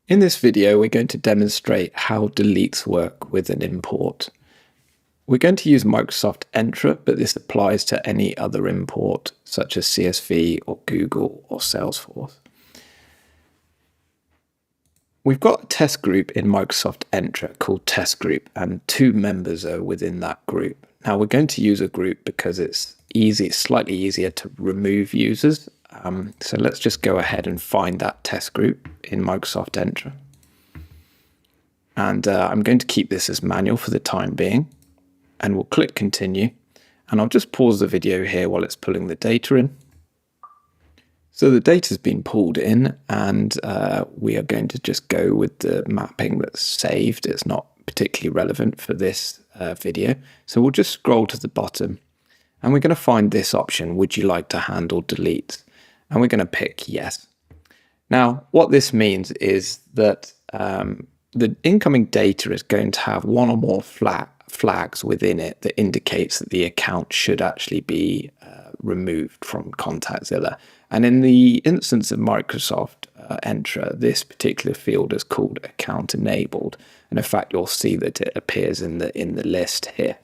In this video, we're going to demonstrate how deletes work with an import. We're going to use Microsoft Entra, but this applies to any other import, such as CSV or Google or Salesforce. We've got a test group in Microsoft Entra called test group, and 2 members are within that group. Now we're going to use a group because it's slightly easier to remove users. So let's just go ahead and find that test group in Microsoft Entra. And I'm going to keep this as manual for the time being. And we'll click continue. And I'll just pause the video here while it's pulling the data in. So the data's been pulled in, and we are going to just go with the mapping that's saved. It's not particularly relevant for this video. So we'll just scroll to the bottom, and we're going to find this option, would you like to handle deletes? And we're going to pick yes. Now, what this means is that the incoming data is going to have one or more flags within it that indicates that the account should actually be removed from Contactzilla. And in the instance of Microsoft Entra, this particular field is called account enabled. And in fact, you'll see that it appears in the list here.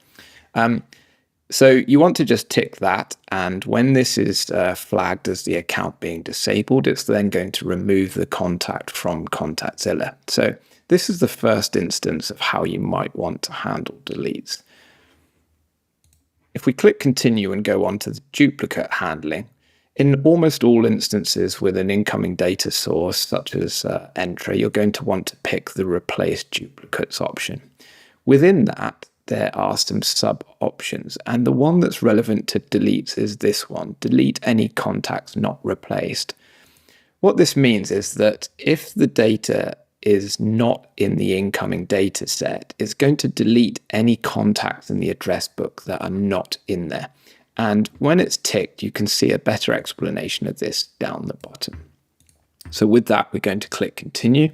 So you want to just tick that, and when this is flagged as the account being disabled, it's then going to remove the contact from Contactzilla. So this is the first instance of how you might want to handle deletes. If we click continue and go on to the duplicate handling, in almost all instances with an incoming data source such as Entra, you're going to want to pick the replace duplicates option. Within that, there are some sub options, and the one that's relevant to deletes is this one, delete any contacts not replaced. What this means is that if the data is not in the incoming data set, it's going to delete any contacts in the address book that are not in there. And when it's ticked, you can see a better explanation of this down the bottom. So with that, we're going to click continue.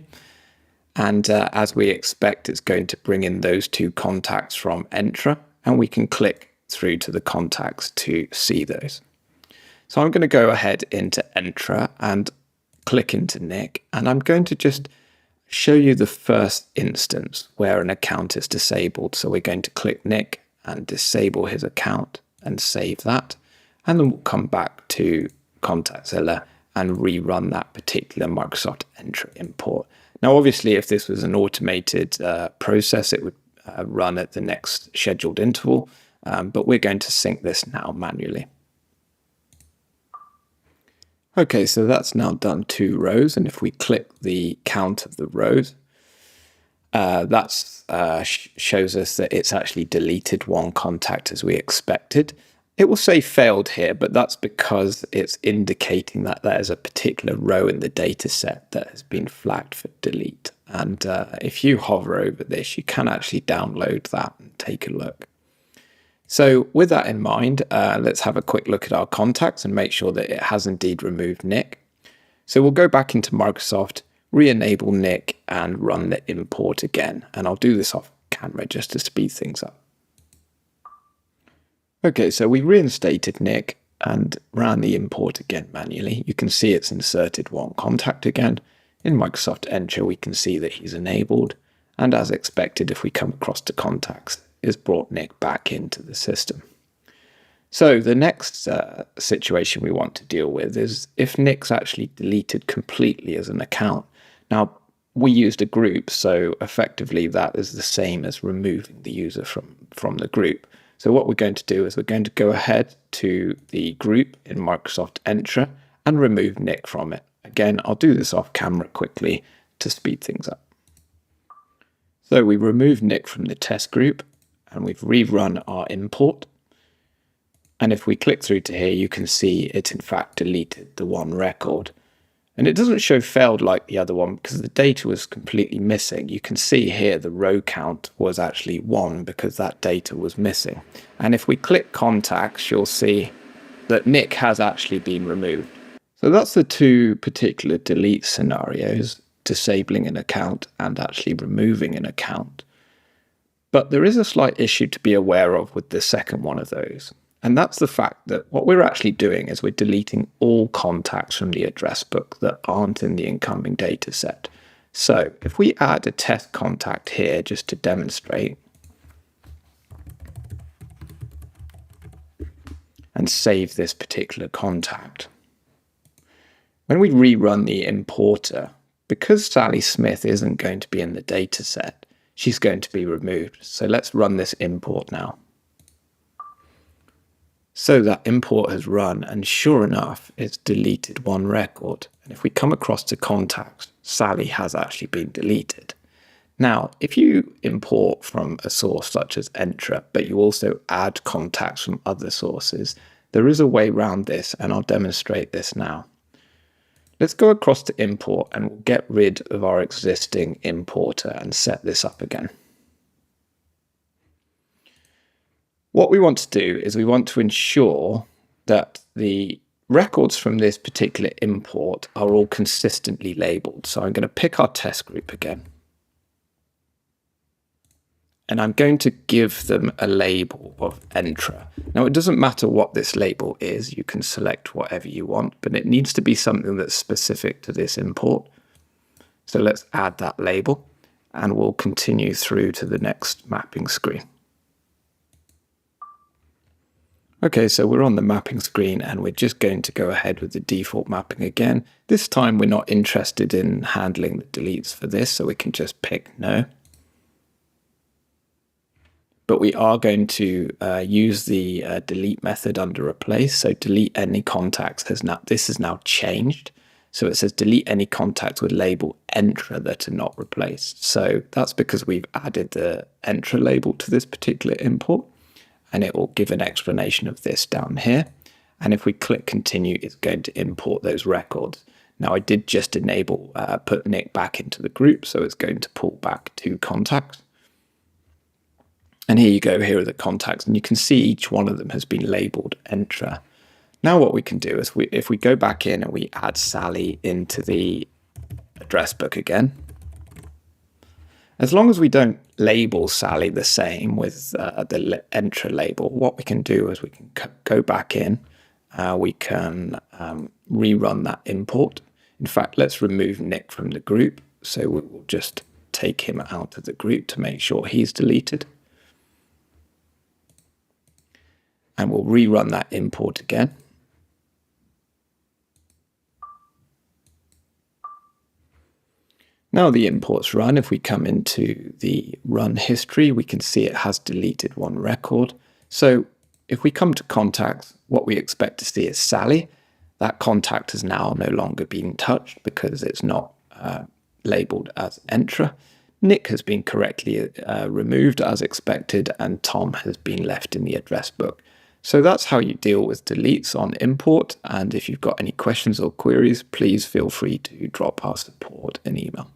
And as we expect, it's going to bring in those 2 contacts from Entra, and we can click through to the contacts to see those. So I'm going to go ahead into Entra and click into Nick, and I'm going to just show you the first instance where an account is disabled. So we're going to click Nick and disable his account and save that. And then we'll come back to Contactzilla and rerun that particular Microsoft Entra import. Now, obviously, if this was an automated process, it would run at the next scheduled interval, but we're going to sync this now manually. Okay, so that's now done 2 rows, and if we click the count of the rows, that shows us that it's actually deleted 1 contact as we expected. It will say failed here, but that's because it's indicating that there's a particular row in the data set that has been flagged for delete. And if you hover over this, you can actually download that and take a look. So with that in mind, let's have a quick look at our contacts and make sure that it has indeed removed Nick. So we'll go back into Microsoft, re-enable Nick, and run the import again. And I'll do this off camera just to speed things up. Okay, so we reinstated Nick and ran the import again manually. You can see it's inserted 1 contact again. In Microsoft Entra, we can see that he's enabled. And as expected, if we come across to contacts, it's brought Nick back into the system. So the next situation we want to deal with is if Nick's actually deleted completely as an account. Now, we used a group, so effectively that is the same as removing the user from the group. So what we're going to do is we're going to go ahead to the group in Microsoft Entra and remove Nick from it. Again, I'll do this off camera quickly to speed things up. So we remove Nick from the test group and we've rerun our import. And if we click through to here, you can see it in fact deleted the 1 record. And it doesn't show failed like the other one because the data was completely missing. You can see here the row count was actually 1 because that data was missing. And if we click contacts, you'll see that Nick has actually been removed. So that's the 2 particular delete scenarios, disabling an account and actually removing an account. But there is a slight issue to be aware of with the second one of those. And that's the fact that what we're actually doing is we're deleting all contacts from the address book that aren't in the incoming data set. So if we add a test contact here just to demonstrate, and save this particular contact, when we rerun the importer, because Sally Smith isn't going to be in the data set, she's going to be removed. So let's run this import now. So that import has run, and sure enough, it's deleted one record. And if we come across to contacts, Sally has actually been deleted. Now, if you import from a source such as Entra, but you also add contacts from other sources, there is a way around this, and I'll demonstrate this now. Let's go across to import, and we'll get rid of our existing importer and set this up again. What we want to do is we want to ensure that the records from this particular import are all consistently labeled. So I'm going to pick our test group again. And I'm going to give them a label of Entra. Now, it doesn't matter what this label is. You can select whatever you want, but it needs to be something that's specific to this import. So let's add that label, and we'll continue through to the next mapping screen. Okay, so we're on the mapping screen, and we're just going to go ahead with the default mapping again. This time we're not interested in handling the deletes for this, so we can just pick no. But we are going to use the delete method under replace. So delete any contacts this has now changed. So it says delete any contacts with label Entra that are not replaced. So that's because we've added the Entra label to this particular import. And it will give an explanation of this down here. And if we click continue, it's going to import those records. Now I did just enable put Nick back into the group, so it's going to pull back 2 contacts. And here you go, here are the contacts, and you can see each one of them has been labeled Entra. Now what we can do is if we go back in and we add Sally into the address book again, as long as we don't label Sally the same with the Entra label, what we can do is we can go back in, we can rerun that import. In fact, let's remove Nick from the group. So we'll just take him out of the group to make sure he's deleted. And we'll rerun that import again. Now the import's run, if we come into the run history, we can see it has deleted one record. So if we come to contacts, what we expect to see is Sally. That contact has now no longer been touched because it's not labeled as Entra. Nick has been correctly removed as expected, and Tom has been left in the address book. So that's how you deal with deletes on import. And if you've got any questions or queries, please feel free to drop our support an email.